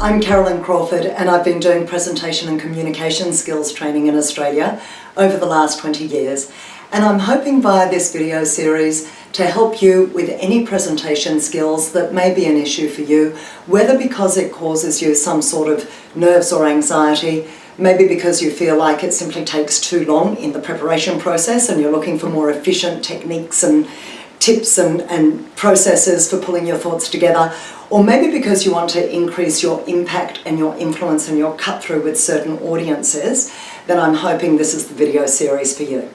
I'm Carolyn Crawford and I've been doing presentation and communication skills training in Australia over the last 20 years. And I'm hoping via this video series to help you with any presentation skills that may be an issue for you, whether because it causes you some sort of nerves or anxiety, maybe because you feel like it simply takes too long in the preparation process and you're looking for more efficient techniques and tips and processes for pulling your thoughts together, or maybe because you want to increase your impact and your influence and your cut through with certain audiences, then I'm hoping this is the video series for you.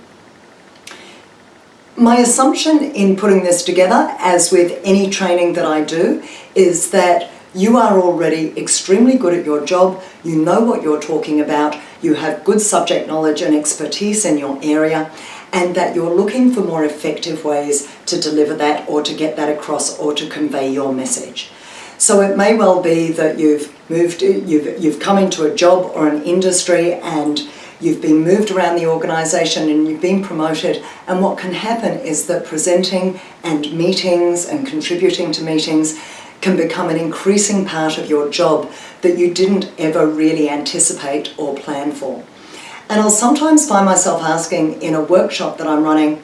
My assumption in putting this together, as with any training that I do, is that you are already extremely good at your job, you know what you're talking about, you have good subject knowledge and expertise in your area, and that you're looking for more effective ways to deliver that or to get that across or to convey your message. So it may well be that you've come into a job or an industry and you've been moved around the organisation and you've been promoted, and what can happen is that presenting and meetings and contributing to meetings can become an increasing part of your job that you didn't ever really anticipate or plan for. And I'll sometimes find myself asking in a workshop that I'm running,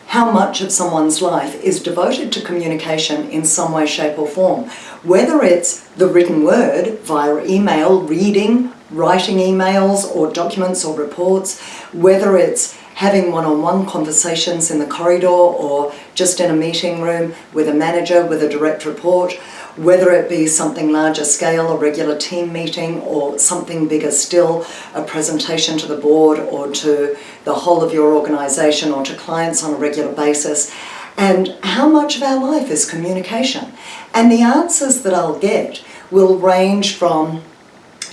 how much of someone's life is devoted to communication in some way, shape or form? Whether it's the written word via email, reading, writing emails or documents or reports, whether it's having one-on-one conversations in the corridor or just in a meeting room with a manager, with a direct report, whether it be something larger scale, a regular team meeting, or something bigger still, a presentation to the board or to the whole of your organisation or to clients on a regular basis. And how much of our life is communication? And the answers that I'll get will range from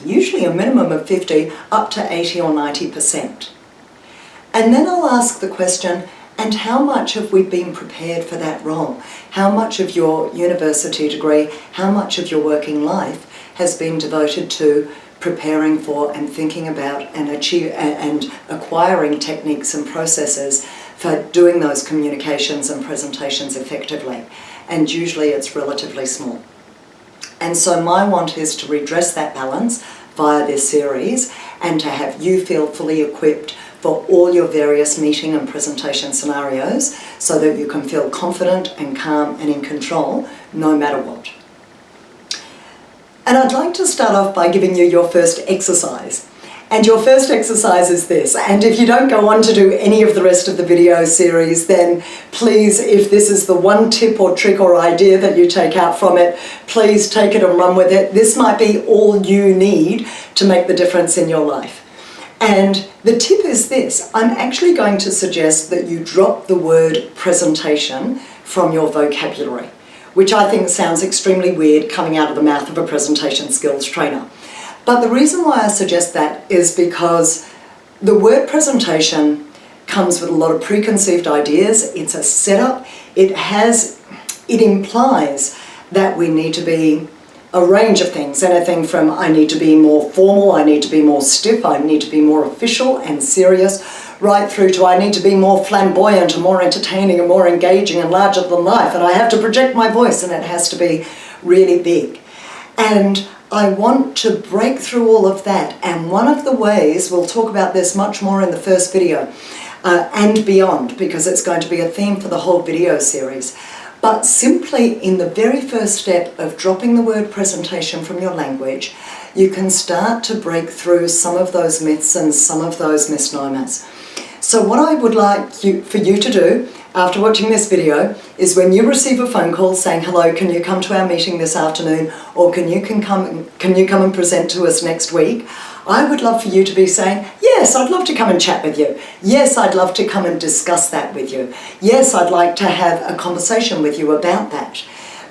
usually a minimum of 50 up to 80 or 90%. And then I'll ask the question, and how much have we been prepared for that role? How much of your university degree, how much of your working life has been devoted to preparing for and thinking about and acquiring techniques and processes for doing those communications and presentations effectively? And usually it's relatively small. And so my want is to redress that balance via this series and to have you feel fully equipped for all your various meeting and presentation scenarios so that you can feel confident and calm and in control no matter what. And I'd like to start off by giving you your first exercise. And your first exercise is this, and if you don't go on to do any of the rest of the video series, then please, if this is the one tip or trick or idea that you take out from it, please take it and run with it. This might be all you need to make the difference in your life. And the tip is this, I'm actually going to suggest that you drop the word presentation from your vocabulary, which I think sounds extremely weird coming out of the mouth of a presentation skills trainer. But the reason why I suggest that is because the word presentation comes with a lot of preconceived ideas. It's a setup. It implies that we need to be a range of things, anything from I need to be more formal, I need to be more stiff, I need to be more official and serious, right through to I need to be more flamboyant and more entertaining and more engaging and larger than life, and I have to project my voice and it has to be really big. And I want to break through all of that, and one of the ways, we'll talk about this much more in the first video and beyond, because it's going to be a theme for the whole video series. But simply in the very first step of dropping the word presentation from your language, you can start to break through some of those myths and some of those misnomers. So what I would like for you to do after watching this video is when you receive a phone call saying, hello, can you come to our meeting this afternoon, or can you come and present to us next week? I would love for you to be saying, yes, I'd love to come and chat with you. Yes, I'd love to come and discuss that with you. Yes, I'd like to have a conversation with you about that.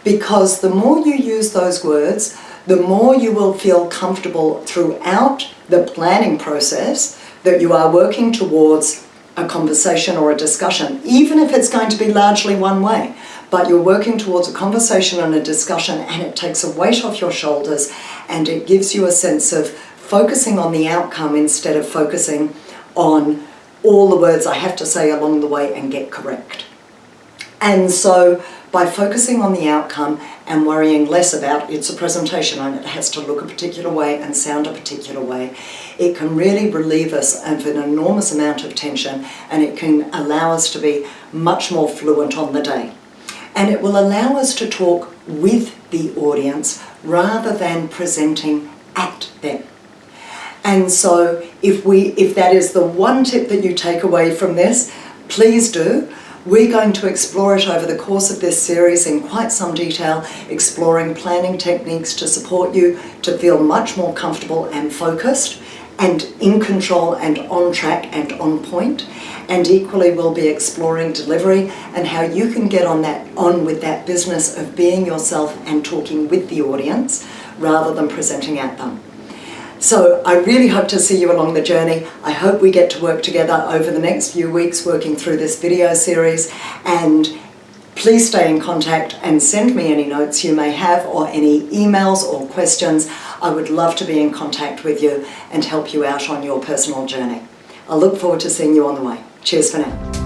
Because the more you use those words, the more you will feel comfortable throughout the planning process that you are working towards a conversation or a discussion, even if it's going to be largely one way. But you're working towards a conversation and a discussion, and it takes a weight off your shoulders and it gives you a sense of focusing on the outcome instead of focusing on all the words I have to say along the way and get correct. And so by focusing on the outcome and worrying less about it's a presentation and it has to look a particular way and sound a particular way, it can really relieve us of an enormous amount of tension, and it can allow us to be much more fluent on the day. And it will allow us to talk with the audience rather than presenting at them. And so if that is the one tip that you take away from this, please do. We're going to explore it over the course of this series in quite some detail, exploring planning techniques to support you to feel much more comfortable and focused and in control and on track and on point. And equally, we'll be exploring delivery and how you can get on with that business of being yourself and talking with the audience rather than presenting at them. So I really hope to see you along the journey. I hope we get to work together over the next few weeks working through this video series, and please stay in contact and send me any notes you may have or any emails or questions. I would love to be in contact with you and help you out on your personal journey. I look forward to seeing you on the way. Cheers for now.